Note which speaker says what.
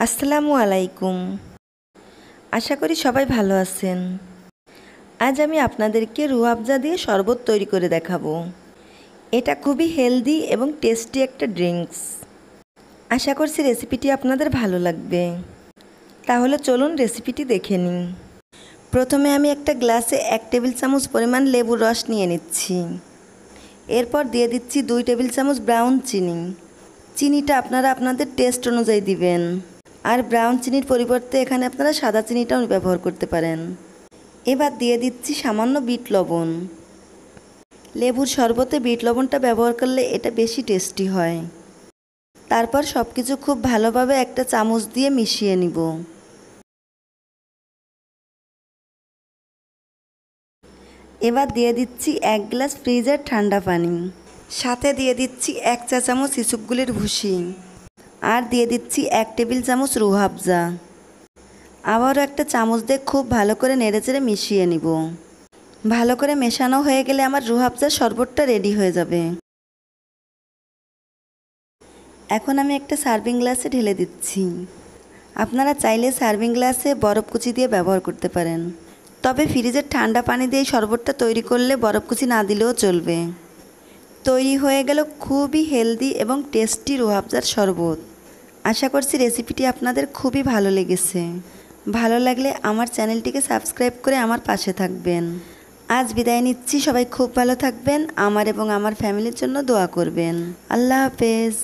Speaker 1: আসসালামু আলাইকুম। আশা করি সবাই ভালো আছেন। আজ আমি আপনাদেরকে রুহ আফজা দিয়ে শরবত তৈরি করে দেখাবো। এটা খুবই হেলদি এবং টেস্টি একটা ড্রিঙ্কস। আশা করছি রেসিপিটি আপনাদের ভালো লাগবে। তাহলে চলুন রেসিপিটি দেখে নিই। প্রথমে আমি একটা গ্লাসে 1 টেবিল চামচ পরিমাণ লেবুর রস নিয়ে নিচ্ছি। এরপর দিয়ে দিচ্ছি 2 টেবিল চামচ ব্রাউন চিনি। চিনিটা আপনারা আপনাদের টেস্ট অনুযায়ী দিবেন। আর ব্রাউন চিনির পরিবর্তে এখানে আপনারা সাদা চিনিটাও ব্যবহার করতে পারেন। এবার দিয়ে দিচ্ছি সামান্য বিট লবণ। লেবুর শরবতে বিট লবণটা ব্যবহার করলে এটা বেশি টেস্টি হয়। তারপর সব কিছু খুব ভালোভাবে একটা চামচ দিয়ে মিশিয়ে নিব। এবার দিয়ে দিচ্ছি 1 গ্লাস ফ্রিজের ঠান্ডা পানি। সাথে দিয়ে দিচ্ছি 1 চা চামচ ইসবগুলের ভুসি। আর দিয়ে দিচ্ছি 1 টেবিল চামচ রুহ আফজা। আবারও একটা চামচ দিয়ে খুব ভালো করে নেড়েচেড়ে মিশিয়ে নিব। ভালো করে মেশানো হয়ে গেলে আমার রুহ আফজার শরবতটা রেডি হয়ে যাবে। এখন আমি একটা সার্ভিং গ্লাসে ঢেলে দিচ্ছি। আপনারা চাইলে সার্ভিং গ্লাসে বরফ কুচি দিয়ে ব্যবহার করতে পারেন। তবে ফ্রিজের ঠান্ডা পানি দিয়ে শরবতটা তৈরি করলে বরফ কুচি না দিলেও চলবে। তৈরি হয়ে গেল খুবই হেলদি এবং টেস্টি রুহ আফজার শরবত। আশা করছি রেসিপিটি আপনাদের খুবই ভালো লেগেছে। ভালো লাগলে আমার চ্যানেলটিকে সাবস্ক্রাইব করে আমার পাশে থাকবেন। আজ বিদায় নিচ্ছি। সবাই খুব ভালো থাকবেন। আমার এবং আমার ফ্যামিলির জন্য দোয়া করবেন। আল্লাহ হাফেজ।